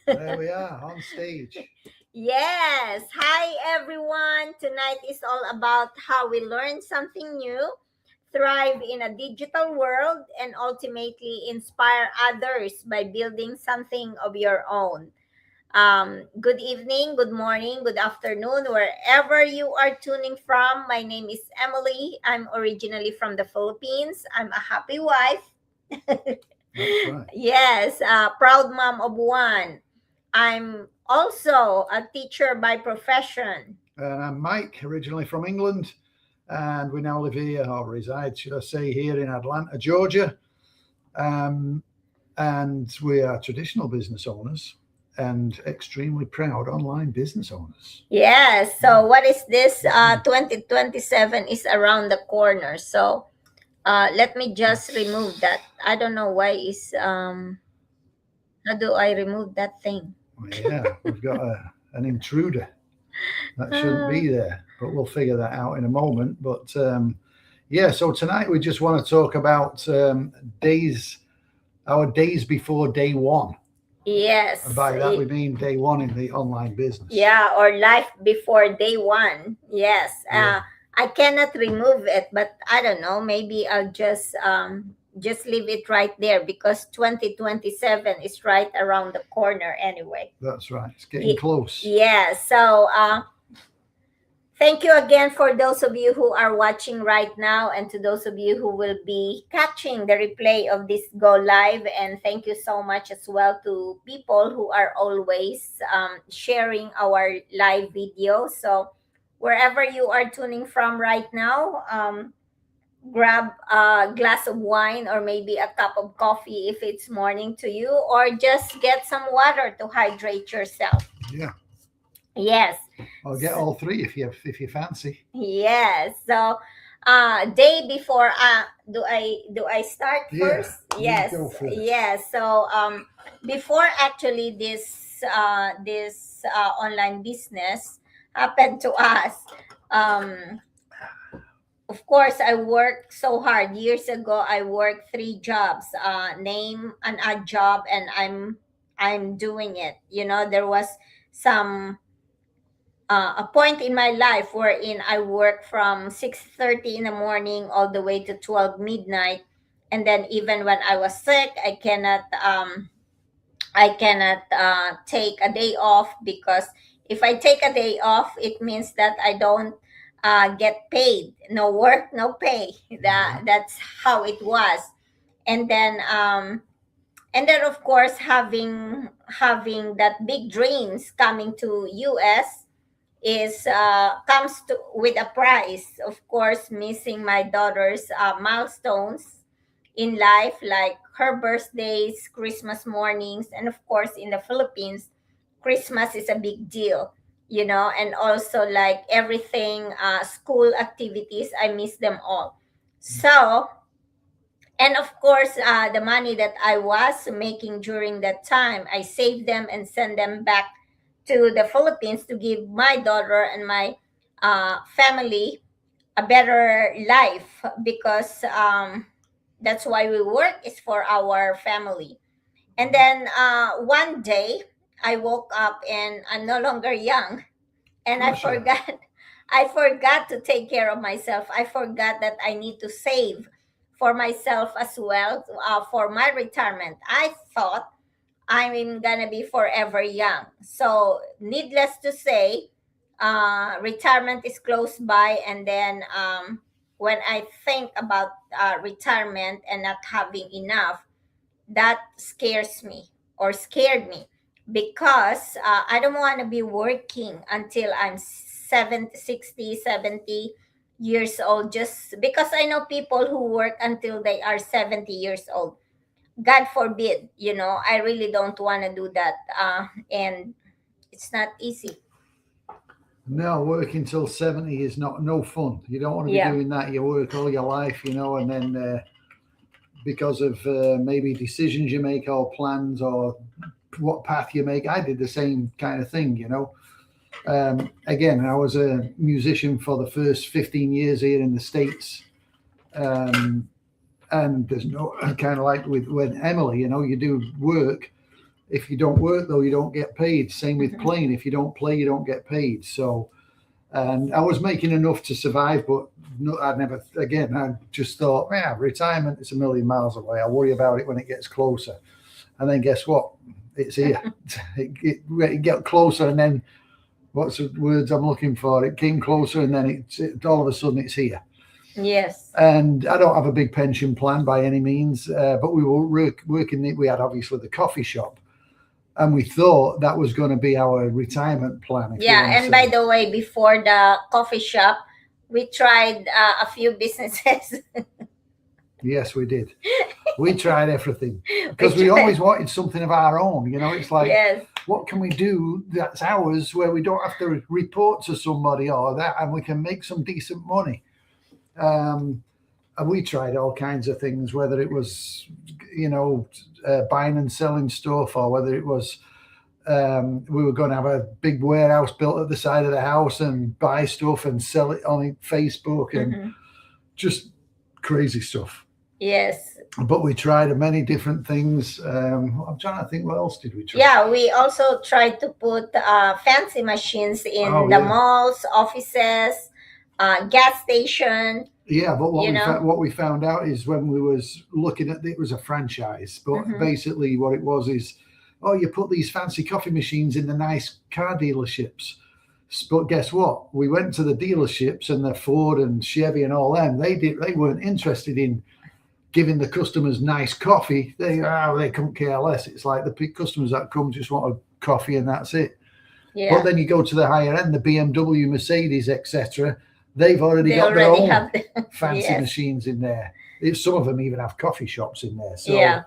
There we are on stage. Yes. Hi, everyone. Tonight is all about how we learn something new, thrive in a digital world, and ultimately inspire others by building something of your own. Good evening, good morning, good afternoon, wherever you are tuning from. My name is Emily. I'm originally from the Philippines. I'm a happy wife. That's right. Yes, a proud mom of one. I'm also a teacher by profession. And I'm Mike, originally from England, and we now live here, or reside, should I say, here in Atlanta, Georgia. Um, and we are traditional business owners and extremely proud online business owners. Yes, so what is this? 2027 is around the corner. So let me just remove that. I don't know why is how do I remove that thing? Yeah, we've got an intruder that shouldn't Uh, be there, but we'll figure that out in a moment. But yeah, so tonight we just want to talk about our days before day one. yes. By that we mean day one in the online business. Yeah, or life before day one. Yes. Yeah. I cannot remove it, but I don't know. Maybe I'll just leave it right there because 2027 is right around the corner anyway. That's right. It's getting close. Yeah. So thank you again for those of you who are watching right now and to those of you who will be catching the replay of this go live. And thank you so much as well to people who are always sharing our live video. So wherever you are tuning from right now, grab a glass of wine or maybe a cup of coffee if it's morning to you, or just get some water to hydrate yourself. Yeah. Yes. I'll get all three if you fancy. Yes. So day before do I start first? Yeah, you go first. Yes. So before actually this online business happened to us, um of course I worked so hard. Years ago I worked three jobs. Name an odd job and I'm doing it. There was some a point in my life wherein I work from 6:30 in the morning all the way to 12 midnight, and then even when I was sick, I cannot take a day off, because if I take a day off, it means that I don't get paid. No work, no pay. That's how it was, and then of course having that big dreams coming to US is comes to with a price. Of course, missing my daughter's milestones in life, like her birthdays, Christmas mornings, and of course in the Philippines, Christmas is a big deal, and also like everything, school activities, I miss them all. So, and of course, the money that I was making during that time, I saved them and send them back to the Philippines to give my daughter and my family a better life, because that's why we work, is for our family. And then one day I woke up and I'm no longer young, and I Sure. forgot I forgot to take care of myself. I forgot that I need to save for myself as well, for my retirement. I thought I'm gonna be forever young. So needless to say, retirement is close by, and then when I think about retirement and not having enough, that scares me, or scared me, because I don't want to be working until I'm 70, 60, 70 years old, just because I know people who work until they are 70 years old. God forbid, I really don't want to do that. And it's not easy. No, working till 70 is no fun. You don't want to be Yeah. doing that. You work all your life, and then because of maybe decisions you make or plans or what path you make. I did the same kind of thing. Again, I was a musician for the first 15 years here in the States. And there's no kind of like with Emelie, you do work If you don't work though, you don't get paid. Same with Mhm. playing. If you don't play, you don't get paid. So, and I was making enough to survive, but no, I never. Again, I just thought, yeah, retirement is a million miles away. I'll worry about it when it gets closer. And then guess what? It's here. It got closer, and then what's the words I'm looking for? It came closer, and then all of a sudden it's here. Yes. And I don't have a big pension plan by any means, but we were working. We had obviously the coffee shop, and we thought that was going to be our retirement plan, if you Yeah, want to and by say. the way, before the coffee shop, we tried a few businesses. Yes, we did. We tried everything We because we tried. always wanted something of our own. It's like, Yes. what can we do that's ours where we don't have to report to somebody or that, and we can make some decent money. Um, and we tried all kinds of things, whether it was, you know, buying and selling stuff, or whether it was we were going to have a big warehouse built at the side of the house and buy stuff and sell it on Facebook and Hmm. just crazy stuff. Yes. But we tried many different things. I'm trying to think, what else did we try? Yeah, we also tried to put fancy machines in Oh the yeah, malls, offices, gas station. yeah. But You know. what we found out is when we was looking at it was a franchise, but Hmm. basically what it was is, oh, you put these fancy coffee machines in the nice car dealerships. But guess what? We went to the dealerships and the Ford and Chevy and all them. They weren't interested in giving the customers nice coffee. They couldn't care less. It's like the customers that come just want a coffee and that's it. But Yeah, then you go to the higher end, the BMW, Mercedes, etc. They've already they got their already own have the. fancy Yes. machines in there. Some of them even have coffee shops in there. Yeah. So,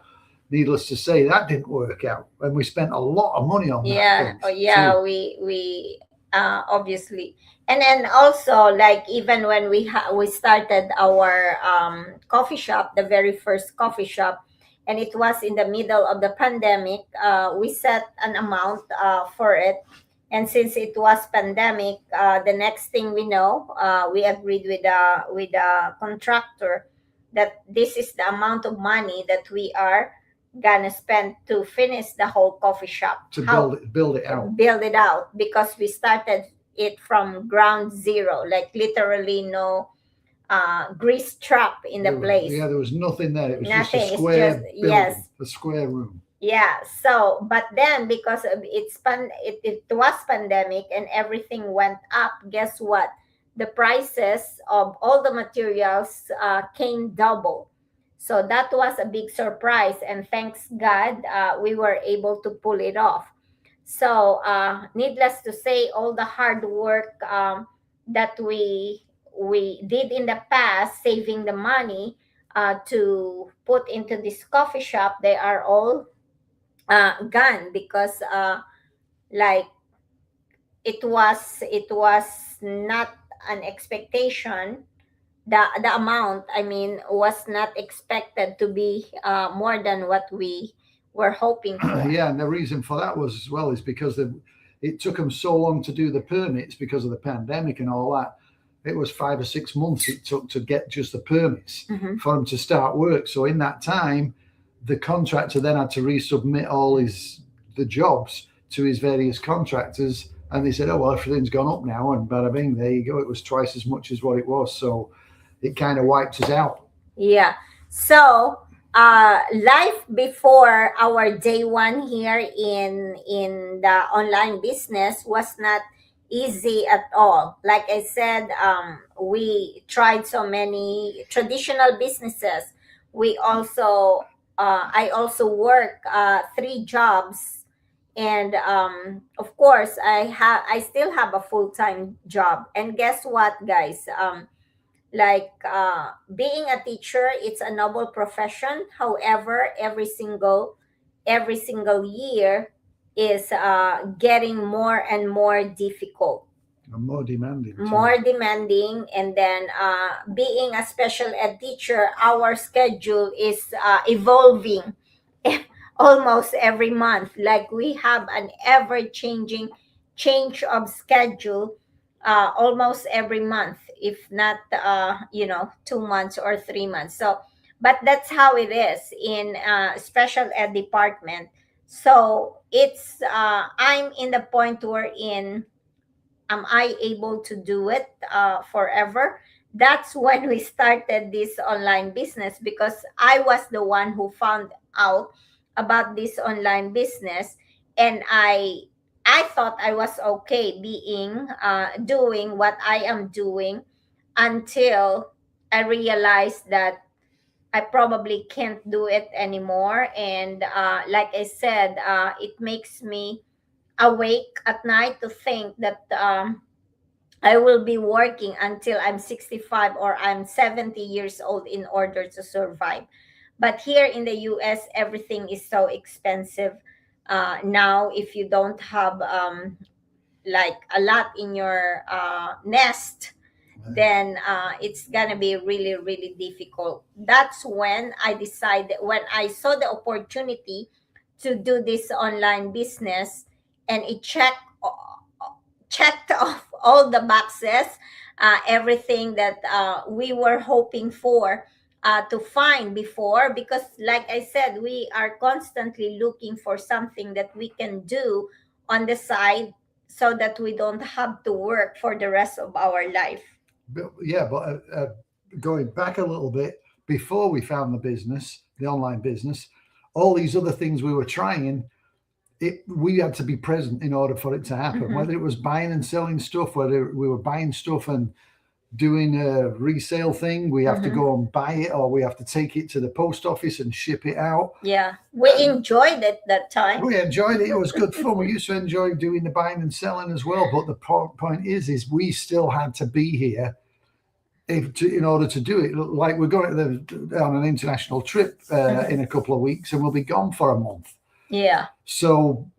needless to say, that didn't work out, and we spent a lot of money on that Yeah. thing Oh, too. yeah. We obviously, and then also like even when we started our coffee shop, the very first coffee shop, and it was in the middle of the pandemic. We set an amount for it, and since it was pandemic, the next thing we know, we agreed with the contractor that this is the amount of money that we are gonna spend to finish the whole coffee shop. To How build it out. build it out, because we started it from ground zero, like literally no grease trap in the place. Yeah, there was nothing there. It was just a Nothing. It's just square yes. building, a square room. Yeah. So, but then because of it was pandemic and everything went up. Guess what? The prices of all the materials came double. So that was a big surprise, and thanks God, we were able to pull it off. So, needless to say, all the hard work that we did in the past, saving the money to put into this coffee shop, they are all gone because like it was not an expectation. The amount, I mean, was not expected to be more than what we were hoping for. Yeah, and the reason for that was as well is because it took them so long to do the permits because of the pandemic and all that. It was 5 or 6 months it took to get just the permits Hmm. for them to start work. So in that time, the contractor then had to resubmit all the jobs to his various contractors, and they said, "Oh well, everything's gone up now," and bada bing, there you go. It was twice as much as what it was. So it kind of wiped us out. Yeah. So, life before our day one here in the online business was not easy at all. Like I said, we tried so many traditional businesses. We also, I also work three jobs, and of course, I still have a full time job. And guess what, guys? Like being a teacher, it's a noble profession. However, every single year is getting more and more difficult, And more demanding too. more demanding. And then being a special ed teacher, our schedule is evolving almost every month. Like we have an ever changing change of schedule almost every month, if not 2 months or 3 months. So but that's how it is in special ed department. So it's I'm in the point wherein am I able to do it forever? That's when we started this online business, because I was the one who found out about this online business, and I thought I was okay being doing what I am doing, until I realized that I probably can't do it anymore. And like I said, it makes me awake at night to think that I will be working until I'm 65 or I'm 70 years old in order to survive. But here in the US, everything is so expensive. Now, if you don't have like a lot in your nest, then it's gonna be really, really difficult. That's when I decided, when I saw the opportunity to do this online business, and it checked off all the boxes, everything that we were hoping for to find before. Because, like I said, we are constantly looking for something that we can do on the side, so that we don't have to work for the rest of our life. But yeah, but going back a little bit, before we found the business, the online business, all these other things we were trying, we had to be present in order for it to happen. Mhm. Whether it was buying and selling stuff, whether we were buying stuff and doing a resale thing, we have to Mhm. go and buy it, or we have to take it to the post office and ship it out. Yeah, we enjoyed it that time. We enjoyed it. It was good fun. We used to enjoy doing the buying and selling as well. But the point is we still had to be here in order to do it. Like we're going on an international trip in a couple of weeks, and we'll be gone for a month. Yeah. So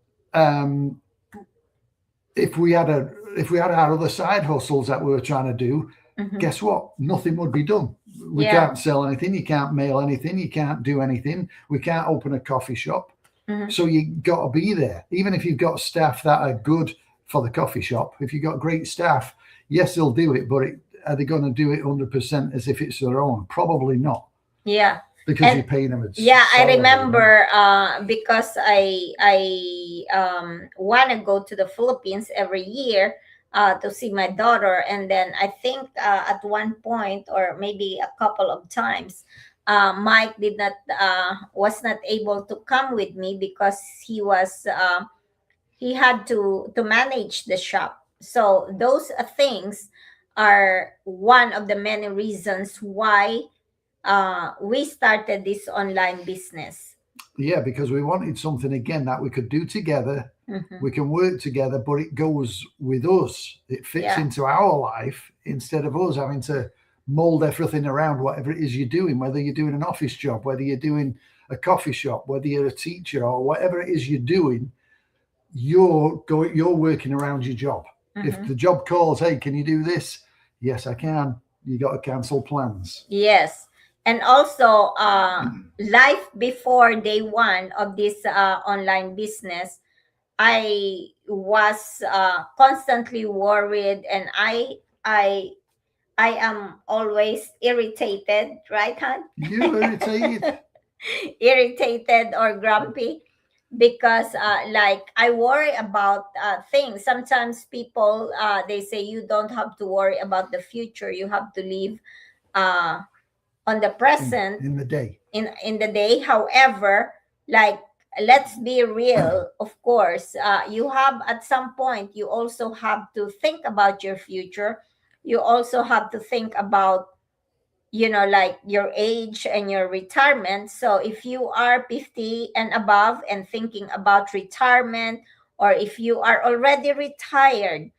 if we had our other side hustles that we were trying to do, Mhm. guess what? Nothing would be done. We Yeah. can't sell anything. You can't mail anything. You can't do anything. We can't open a coffee shop. Mhm. So you got to be there. Even if you've got staff that are good for the coffee shop, if you've got great staff, yes, they'll do it. But are they going to do it 100% as if it's their own? Probably not. Yeah. Because And you're paying them. yeah, I salary, remember because I want to go to the Philippines every year to see my daughter. And then I think at one point, or maybe a couple of times, Mike did not was not able to come with me, because he had to manage the shop. So those things are one of the many reasons why we started this online business. Yeah, because we wanted something again that we could do together. Mhm. We can work together, but it goes with us. It fits Yeah. into our life instead of us having to mold everything around whatever it is you're doing, whether you're doing an office job, whether you're doing a coffee shop, whether you're a teacher, or whatever it is you're doing, you're working around your job. If Mhm. the job calls, hey, can you do this? Yes, I can. You got to cancel plans. Yes. And also, life before day one of this online business, I was constantly worried, and I am always irritated, right, Han? You irritated. Irritated or grumpy, because like I worry about things. Sometimes people they say you don't have to worry about the future, you have to live uh, on the present, in the day. in the day. However, like, let's be real, of course, you have, at some point, you also have to think about your future. You also have to think about, like, your age and your retirement. So if you are 50 and above and thinking about retirement, or if you are already retired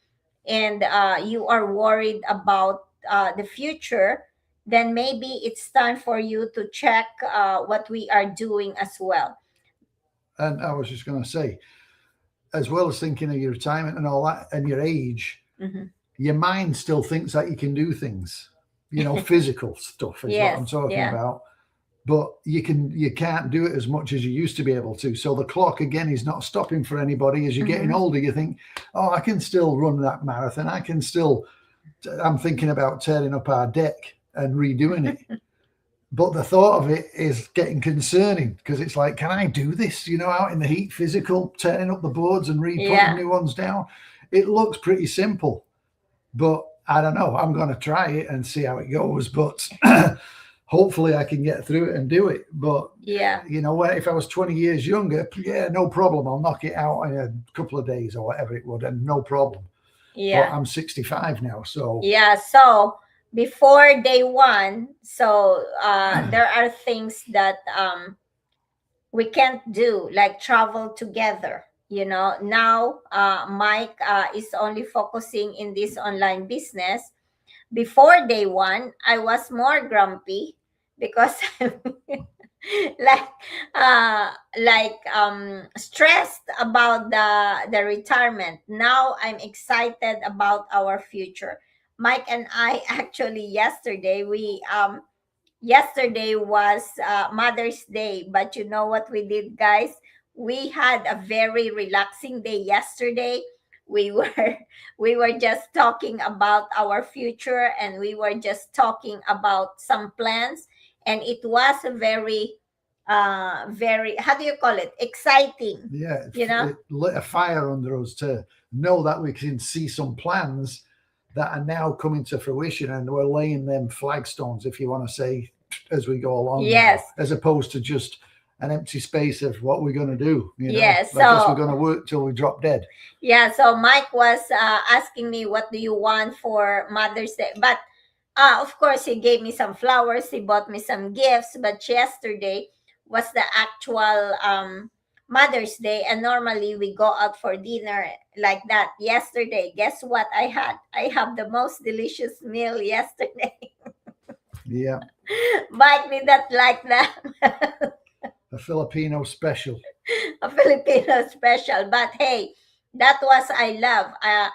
and you are worried about the future, then maybe it's time for you to check what we are doing as well. And I was just going to say, as well as thinking of your retirement and all that and your age, Mhm. your mind still thinks that you can do things, physical stuff is what I'm Yes, talking yeah. about. But you can't do it as much as you used to be able to. So the clock again is not stopping for anybody. As you're getting Mhm. older, you think, oh, I can still run that marathon. I'm thinking about tearing up our deck and redoing it. but the thought of it is getting concerning because it's like, can I do this? Out in the heat, physical, turning up the boards and putting Yeah. new ones down. It looks pretty simple, but I don't know. I'm going to try it and see how it goes. But hopefully, I can get through it and do it. But Yeah. if I was 20 years younger, yeah, no problem. I'll knock it out in a couple of days or whatever it would, and no problem. But Yeah. I'm 65 now, so Yeah. So before day one, so there are things that we can't do, like travel together. Now Mike is only focusing in this online business. Before day one, I was more grumpy because like stressed about the retirement. Now I'm excited about our future. Mike and I actually yesterday was Mother's Day, but you know what we did, guys? We had a very relaxing day yesterday. We were we were just talking about our future, and we were just talking about some plans, and it was a very, how do you call it, exciting, yeah, you know? it lit a fire under us to know that we can see some plans that are now coming to fruition, and we're laying them flagstones, if you want to say, as we go along now, Yes. as opposed to just an empty space of what we're going to do. Yes. I guess we're So going to work till we drop dead. yeah, so Mike was asking me, what do you want for Mother's Day? But of course, he gave me some flowers, he bought me some gifts. But yesterday was the actual Mother's Day, and normally we go out for dinner like that. Yesterday, guess what I had? I have the most delicious meal yesterday. Yeah, Mike did not like that. a Filipino special. A Filipino special. But hey, that was I love. I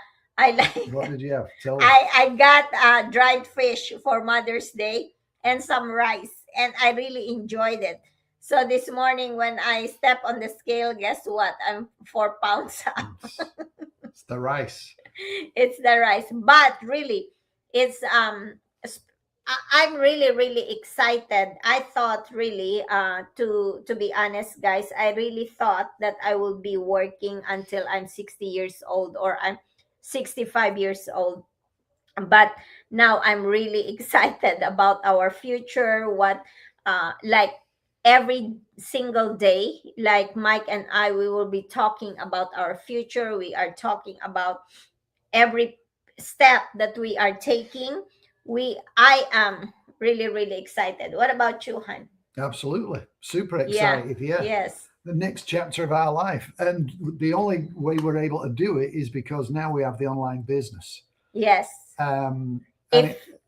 What like. did you have? Tell us. I got dried fish for Mother's Day and some rice, and I really enjoyed it. So this morning when I step on the scale, guess what? I'm 4 pounds up. It's the rice. It's the rice, but really, it's I'm really really excited. I thought really to be honest, guys, I really thought that I will be working until I'm 60 years old, or I'm 65 years old. But now I'm really excited about our future. What like every single day, like Mike and I, we will be talking about our future. We are talking about every step that we are taking. I am really really excited. What about you, Han? Absolutely. Super Yeah. excited. Yeah. Yes. The next chapter of our life. And the only way we're able to do it is because now we have the online business. Yes. And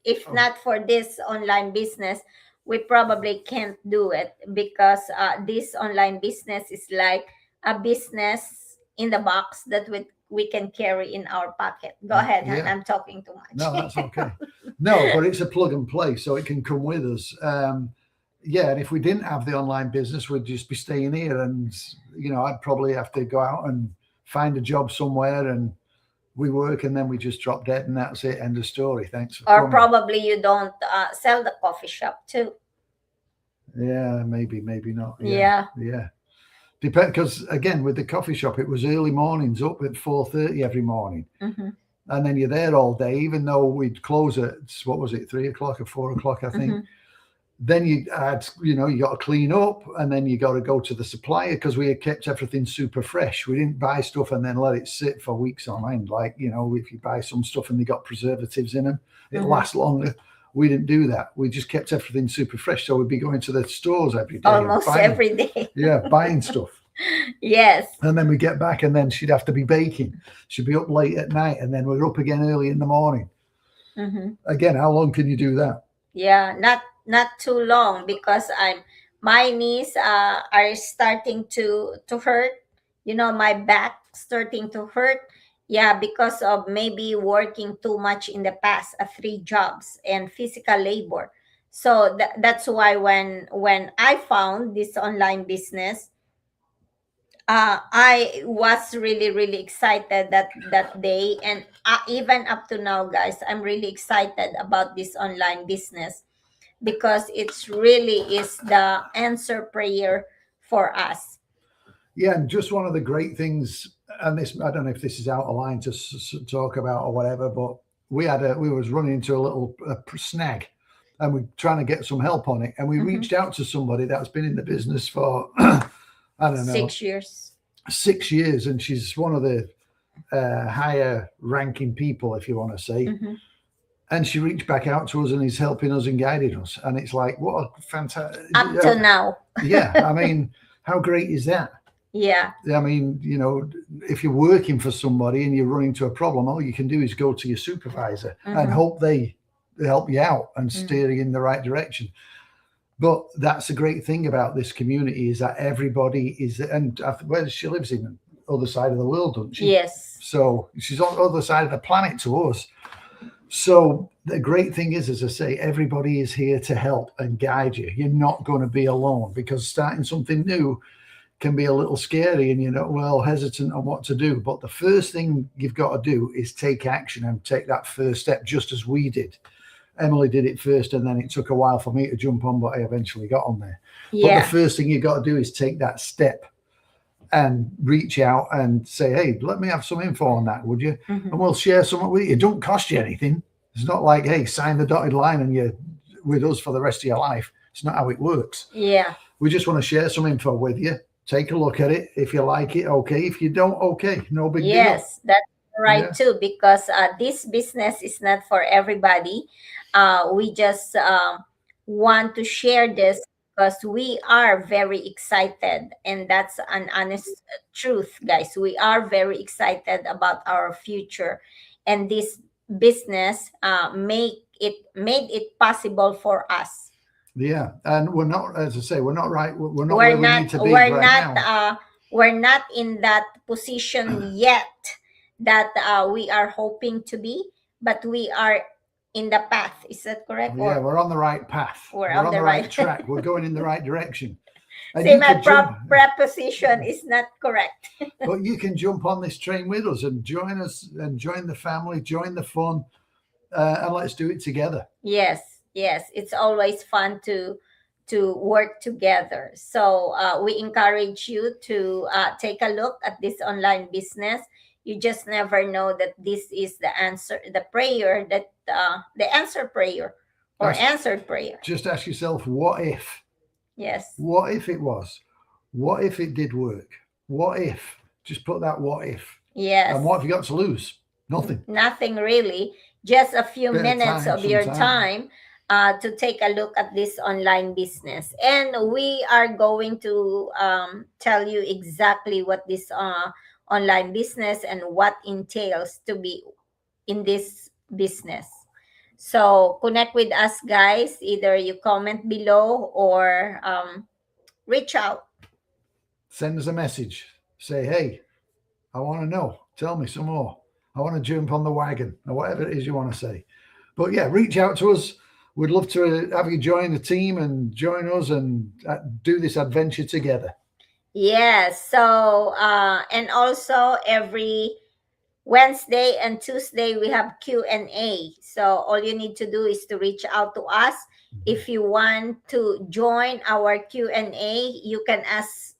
If not for this online business, we probably can't do it, because this online business is like a business in the box that we can carry in our pocket. Go ahead, Han. Yeah. I'm talking too much. No, that's okay. No, but it's a plug and play, so it can come with us. Yeah, and if we didn't have the online business, we'd just be staying here, and I'd probably have to go out and find a job somewhere, and we work, and then we just drop dead, and that's it. End of story. Thanks for Or coming. probably you don't sell the coffee shop too. Yeah, maybe not. Yeah. Yeah. Depend, because again, with the coffee shop, it was early mornings, up at 4:30 every morning, Mm-hmm. and then you're there all day. Even though we'd close at, what was it, 3 o'clock or 4 o'clock, I think. Mm-hmm. Then you got to clean up, and then you got to go to the supplier, because we had kept everything super fresh. We didn't buy stuff and then let it sit for weeks on end. Like, if you buy some stuff and they got preservatives in them, it lasts longer. We didn't do that. We just kept everything super fresh. So we'd be going to the stores every day. Almost every day. Yeah, buying stuff. Yes. And then we get back, and then she'd have to be baking. She'd be up late at night, and then we're up again early in the morning. Mm-hmm. Again, how long can you do that? Yeah, not too long, because my knees are starting to hurt. My back starting to hurt. Yeah, because of maybe working too much in the past, 3 jobs and physical labor. So that's why when I found this online business, I was really really excited that day, and even up to now, guys, I'm really excited about this online business, because it's really is the answer prayer for us. Yeah, and just one of the great things, and this, I don't know if this is out of line to talk about or whatever, but we was running into a little snag, and we're trying to get some help on it, and we Mhm. reached out to somebody that's been in the business for I don't know, 6 years. 6 years, and she's one of the higher ranking people, if you want to say. Mhm. And she reached back out to us and is helping us and guiding us, and it's like, what a fantastic, Up to now. yeah. I mean, how great is that? Yeah. I mean, if you're working for somebody and you're running into a problem, all you can do is go to your supervisor and Mhm. hope they help you out and Mhm. steer you in the right direction. But that's the great thing about this community, is that everybody is, and where she lives in the other side of the world, doesn't she? Yes. So she's on the other side of the planet to us. So the great thing is, as I say, everybody is here to help and guide you. You're not going to be alone, because starting something new can be a little scary and hesitant on what to do. But the first thing you've got to do is take action and take that first step, just as we did. Emelie did it first, and then it took a while for me to jump on, but I eventually got on there. But the Yeah. first thing you've got to do is take that step and reach out and say, hey, let me have some info on that, would you? Mhm. And we'll share something with you. It don't cost you anything. It's not like, hey, sign the dotted line and you're with us for the rest of your life. It's not how it works. Yeah. We just want to share some info with you. Take a look at it. If you like it, okay. If you don't, okay. No big deal. Yes, that's right Yeah. too, because this business is not for everybody. We just want to share this because we are very excited, and that's an honest truth, guys. We are very excited about our future, and this business made it possible for us. Yeah. And we're not, as I say, we're not right. We're not we're where we not need to be we're right not now. we're not in that position yet that we are hoping to be, but we are in the path. Is that correct? Yeah, Or we're on the right path. we're We're on on the the right right. track. We're going in the right direction. And Say you my could jump, preposition is not correct. but you can jump on this train with us and join us and join the family, join the fun, and let's do it together. Yes, it's always fun to work together. So we encourage you to take a look at this online business. You just never know that this is the answer, the prayer that the answer prayer or Ask, answered prayer. just ask yourself, what if? Yes. What if it was? What if it did work? What if? Just put that what if. Yes. And what have you got to lose? Nothing. Nothing really. Just a few Bit of minutes time, of your some time to take a look at this online business. And we are going to tell you exactly what this online business and what entails to be in this business. So connect with us, guys. Either you comment below or reach out. Send us a message. Say, hey, I want to know. Tell me some more. I want to jump on the wagon, or whatever it is you want to say. But yeah, reach out to us. We'd love to have you join the team and join us and do this adventure together. Yes. So and also every Wednesday and Tuesday we have Q&A. So all you need to do is to reach out to us. If you want to join our Q&A, you can ask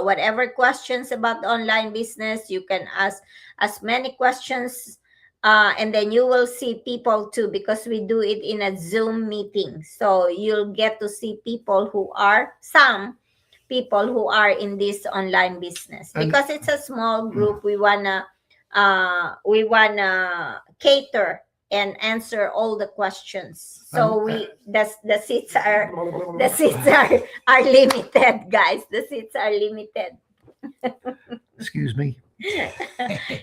whatever questions about the online business. You can ask as many questions, and then you will see people too, because we do it in a Zoom meeting. So you'll get to see people who are some people who are in this online business, And- because it's a small group. We wanna cater and answer all the questions. So the seats are limited, guys. The seats are limited. Excuse me.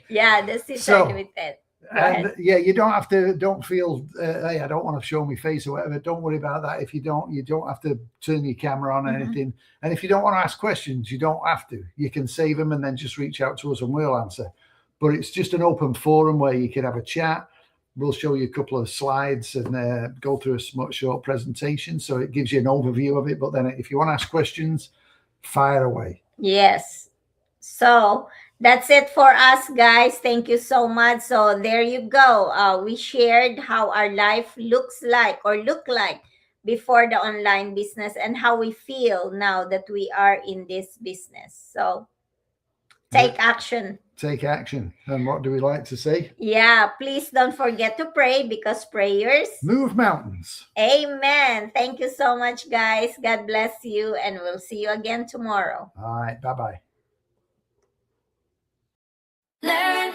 Yeah, the seats So, are limited. Go ahead. And yeah, you don't feel, hey, I don't want to show my face or whatever. Don't worry about that. If you don't have to turn your camera on or anything. And if you don't want to ask questions, you don't have to. You can save them and then just reach out to us and we'll answer. But it's just an open forum where you can have a chat. We'll show you a couple of slides and go through a short presentation. So it gives you an overview of it. But then if you want to ask questions, fire away. Yes. So that's it for us, guys. Thank you so much. So there you go. We shared how our life looks like or look like before the online business and how we feel now that we are in this business. So take action. Take action. And what do we like to say? Yeah, please don't forget to pray, because prayers move mountains. Amen. Thank you so much, guys. God bless you, and we'll see you again tomorrow. All right. Bye-bye. Learn